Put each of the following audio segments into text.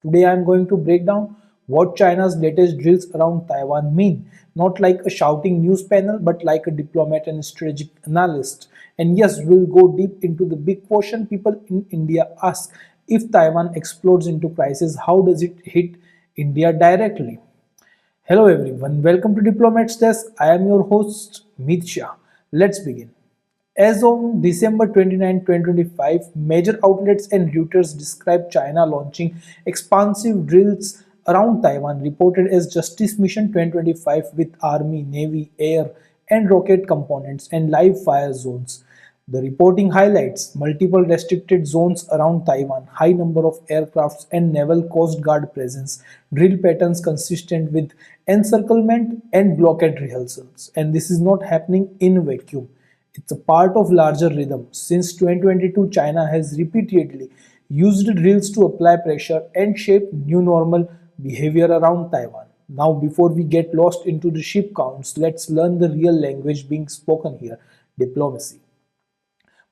Today I am going to break down what China's latest drills around Taiwan mean, not like a shouting news panel, but like a diplomat and strategic analyst. And yes, we'll go deep into the big question people in India ask. If Taiwan explodes into crisis, how does it hit India directly? Hello everyone, welcome to Diplomat's Desk. I am your host, Meet Shah. Let's begin. As of December 29, 2025, major outlets and Reuters described China launching expansive drills around Taiwan, reported as Justice Mission 2025 with Army, Navy, Air, and rocket components and live fire zones. The reporting highlights multiple restricted zones around Taiwan, high number of aircrafts and naval coast guard presence, drill patterns consistent with encirclement and blockade rehearsals. And this is not happening in vacuum. It's a part of larger rhythm. Since 2022, China has repeatedly used drills to apply pressure and shape new normal behavior around Taiwan. Now, before we get lost into the ship counts, let's learn the real language being spoken here: diplomacy.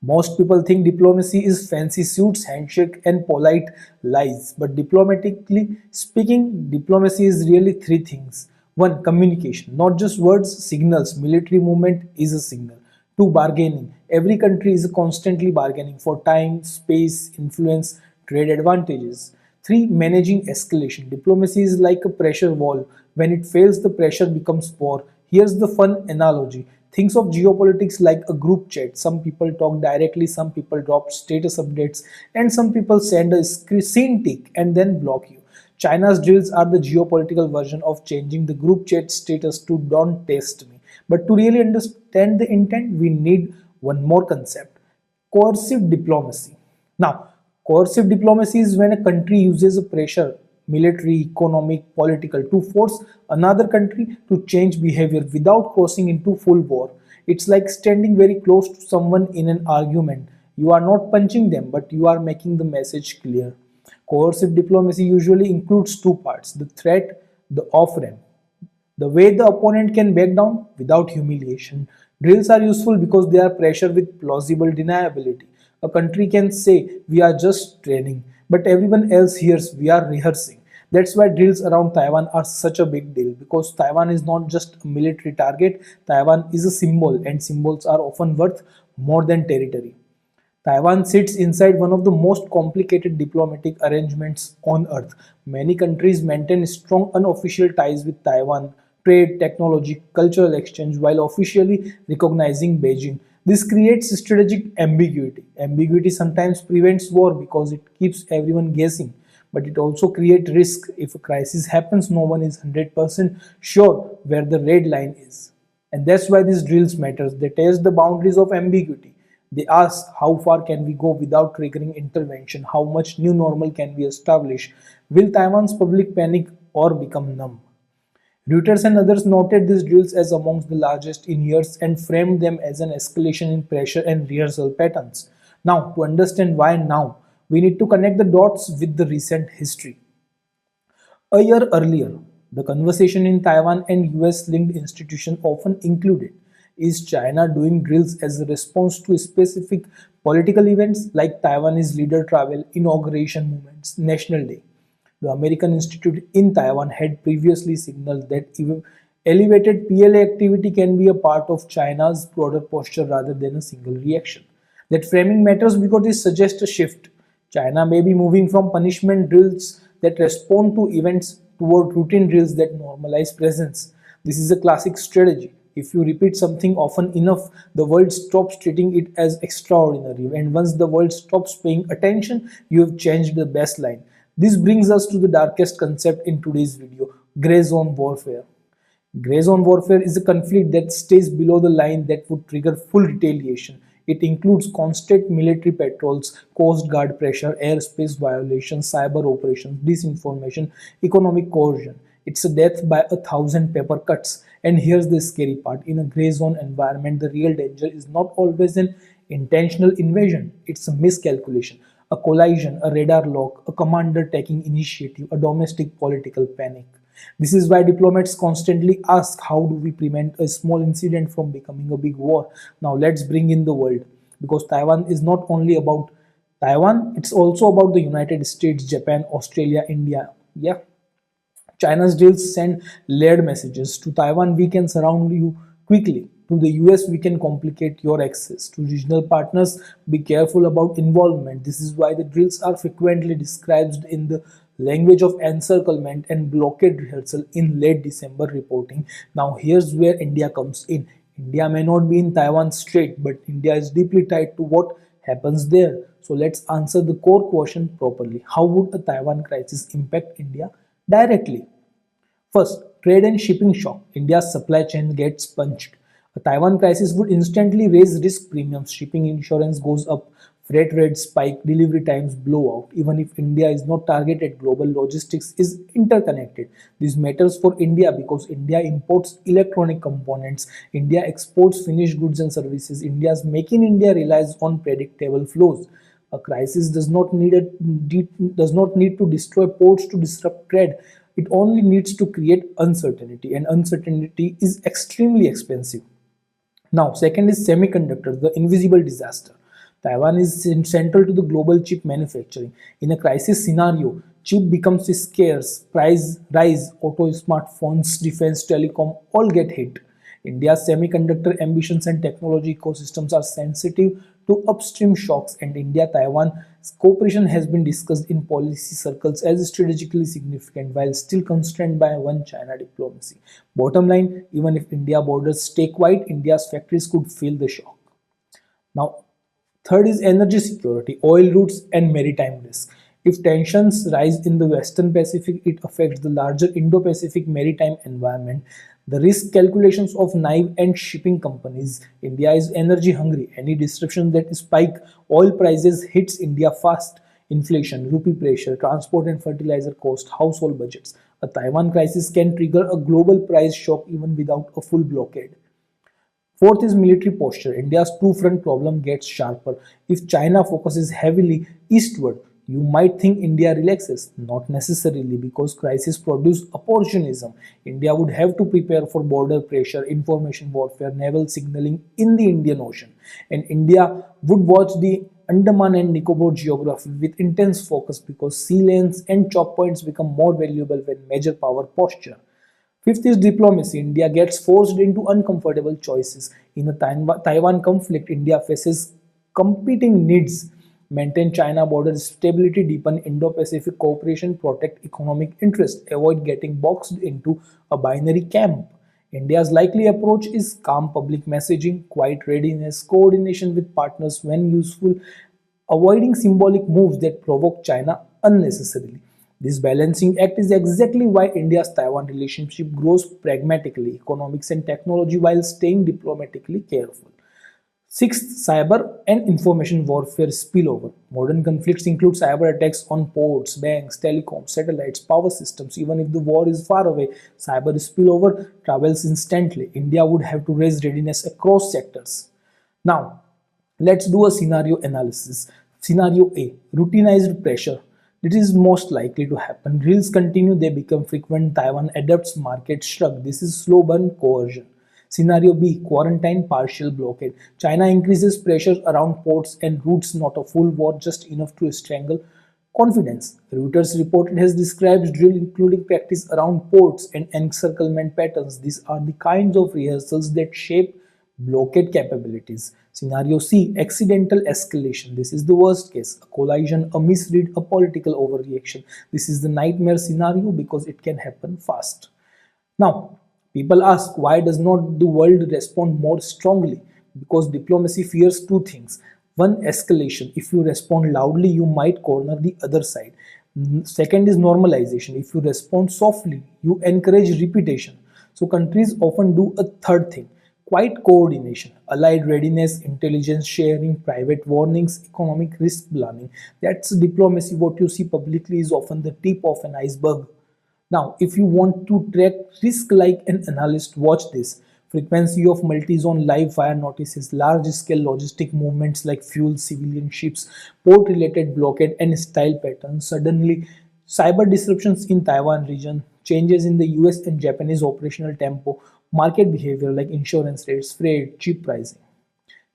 Most people think diplomacy is fancy suits, handshake, and polite lies. But diplomatically speaking, diplomacy is really three things. One, communication, not just words, signals. Military movement is a signal. Two, bargaining. Every country is constantly bargaining for time, space, influence, trade advantages. Three, managing escalation. Diplomacy is like a pressure wall. When it fails, the pressure becomes war. Here's the fun analogy. Think of geopolitics like a group chat. Some people talk directly, some people drop status updates, and some people send a scene tick and then block you. China's drills are the geopolitical version of changing the group chat status to "don't test me." But to really understand the intent, we need one more concept: coercive diplomacy. Now, coercive diplomacy is when a country uses a pressure, military, economic, political, to force another country to change behavior without crossing into full war. It's like standing very close to someone in an argument. You are not punching them, but you are making the message clear. Coercive diplomacy usually includes two parts: the threat, the off ramp. The way the opponent can back down without humiliation. Drills are useful because they are pressure with plausible deniability. A country can say, "We are just training," but everyone else hears, "We are rehearsing." That's why drills around Taiwan are such a big deal, because Taiwan is not just a military target, Taiwan is a symbol, and symbols are often worth more than territory. Taiwan sits inside one of the most complicated diplomatic arrangements on earth. Many countries maintain strong unofficial ties with Taiwan: trade, technology, cultural exchange, while officially recognizing Beijing. This creates strategic ambiguity. Ambiguity sometimes prevents war because it keeps everyone guessing, but it also creates risk. If a crisis happens, no one is 100% sure where the red line is. And that's why these drills matter. They test the boundaries of ambiguity. They ask, how far can we go without triggering intervention? How much new normal can we establish? Will Taiwan's public panic or become numb? Reuters and others noted these drills as amongst the largest in years and framed them as an escalation in pressure and rehearsal patterns. Now, to understand why now, we need to connect the dots with the recent history. A year earlier, the conversation in Taiwan and US linked institutions often included: is China doing drills as a response to specific political events like Taiwanese leader travel, inauguration movements, National Day? The American Institute in Taiwan had previously signaled that elevated PLA activity can be a part of China's broader posture rather than a single reaction. That framing matters because it suggests a shift. China may be moving from punishment drills that respond to events toward routine drills that normalize presence. This is a classic strategy. If you repeat something often enough, the world stops treating it as extraordinary. And once the world stops paying attention, you have changed the baseline. This brings us to the darkest concept in today's video: gray zone warfare. Gray zone warfare is a conflict that stays below the line that would trigger full retaliation. It includes constant military patrols, coast guard pressure, airspace violations, cyber operations, disinformation, economic coercion. It's a death by 1,000 paper cuts. And here's the scary part: in a gray zone environment, the real danger is not always an intentional invasion, it's a miscalculation, a collision, a radar lock, a commander taking initiative, a domestic political panic. This is why diplomats constantly ask, how do we prevent a small incident from becoming a big war? Now let's bring in the world, because Taiwan is not only about Taiwan, it's also about the United States, Japan, Australia, India. Yeah. China's deals send layered messages. To Taiwan, we can surround you quickly. To the US, we can complicate your access. To regional partners, be careful about involvement. This is why the drills are frequently described in the language of encirclement and blockade rehearsal in late December reporting. Now, here's where India comes in. India may not be in Taiwan Strait, but India is deeply tied to what happens there. So let's answer the core question properly. How would a Taiwan crisis impact India directly? First, trade and shipping shock. India's supply chain gets punched. A Taiwan crisis would instantly raise risk premiums. Shipping insurance goes up, freight rates spike, delivery times blow out. Even if India is not targeted, global logistics is interconnected. This matters for India because India imports electronic components, India exports finished goods and services. India's Make in India relies on predictable flows. A crisis does not need to destroy ports to disrupt trade. It only needs to create uncertainty, and uncertainty is extremely expensive. Now, second is semiconductors, the invisible disaster. Taiwan is central to the global chip manufacturing. In a crisis scenario, chip becomes scarce, price rise, auto, smartphones, defense, telecom all get hit. India's semiconductor ambitions and technology ecosystems are sensitive to upstream shocks, and India Taiwan cooperation has been discussed in policy circles as strategically significant while still constrained by one China diplomacy. Bottom line, even if India borders stay quiet, India's factories could feel the shock. Now, third is energy security, oil routes, and maritime risk. If tensions rise in the Western Pacific, it affects the larger Indo-Pacific maritime environment. The risk calculations of naive and shipping companies. India is energy hungry. Any disruption that spike oil prices hits India fast. Inflation, rupee pressure, transport and fertilizer cost, household budgets. A Taiwan crisis can trigger a global price shock even without a full blockade. Fourth is military posture. India's two-front problem gets sharper. If China focuses heavily eastward, you might think India relaxes. Not necessarily, because crises produce opportunism. India would have to prepare for border pressure, information warfare, naval signaling in the Indian Ocean. And India would watch the Andaman and Nicobar geography with intense focus because sea lanes and choke points become more valuable when major power posture. Fifth is diplomacy. India gets forced into uncomfortable choices. In a Taiwan conflict, India faces competing needs: maintain China border stability, deepen Indo-Pacific cooperation, protect economic interests, avoid getting boxed into a binary camp. India's likely approach is calm public messaging, quiet readiness, coordination with partners when useful, avoiding symbolic moves that provoke China unnecessarily. This balancing act is exactly why India's Taiwan relationship grows pragmatically, economics and technology while staying diplomatically careful. Sixth, cyber and information warfare spillover. Modern conflicts include cyber attacks on ports, banks, telecoms, satellites, power systems. Even if the war is far away, cyber spillover travels instantly. India would have to raise readiness across sectors. Now, let's do a scenario analysis. Scenario A, routinized pressure. This is most likely to happen. Drills continue, they become frequent. Taiwan adapts, market shrug. This is slow burn coercion. Scenario B, quarantine partial blockade. China increases pressure around ports and routes, not a full war, just enough to strangle confidence. Reuters reported has described drill including practice around ports and encirclement patterns. These are the kinds of rehearsals that shape blockade capabilities. Scenario C, accidental escalation. This is the worst case. A collision, a misread, a political overreaction. This is the nightmare scenario because it can happen fast. Now, people ask, why does not the world respond more strongly? Because diplomacy fears two things. One, escalation. If you respond loudly, you might corner the other side. Second is normalization. If you respond softly, you encourage repetition. So countries often do a third thing: quiet coordination, allied readiness, intelligence sharing, private warnings, economic risk planning. That's diplomacy. What you see publicly is often the tip of an iceberg. Now, if you want to track risk like an analyst, watch this. Frequency of multi-zone live fire notices, large-scale logistic movements like fuel, civilian ships, port-related blockade and style patterns. Suddenly, cyber disruptions in Taiwan region, changes in the US and Japanese operational tempo, market behavior like insurance rates, freight, chip pricing.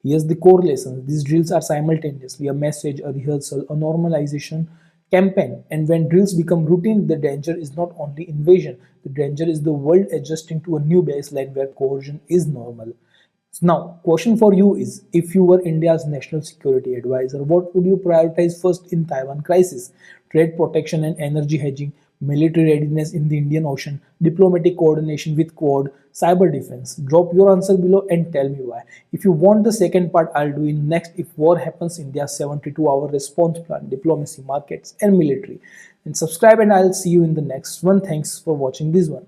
Here's the correlation. These drills are simultaneously a message, a rehearsal, a normalization campaign. And when drills become routine, the danger is not only invasion, the danger is the world adjusting to a new baseline where coercion is normal. Now, question for you is, if you were India's national security advisor, what would you prioritize first in Taiwan crisis? Trade protection and energy hedging, military readiness in the Indian Ocean, diplomatic coordination with Quad, cyber defense? Drop your answer below and tell me why. If you want the second part, I'll do in next. If war happens, India's 72-hour response plan, diplomacy, markets, and military. And subscribe, and I'll see you in the next one. Thanks for watching this one.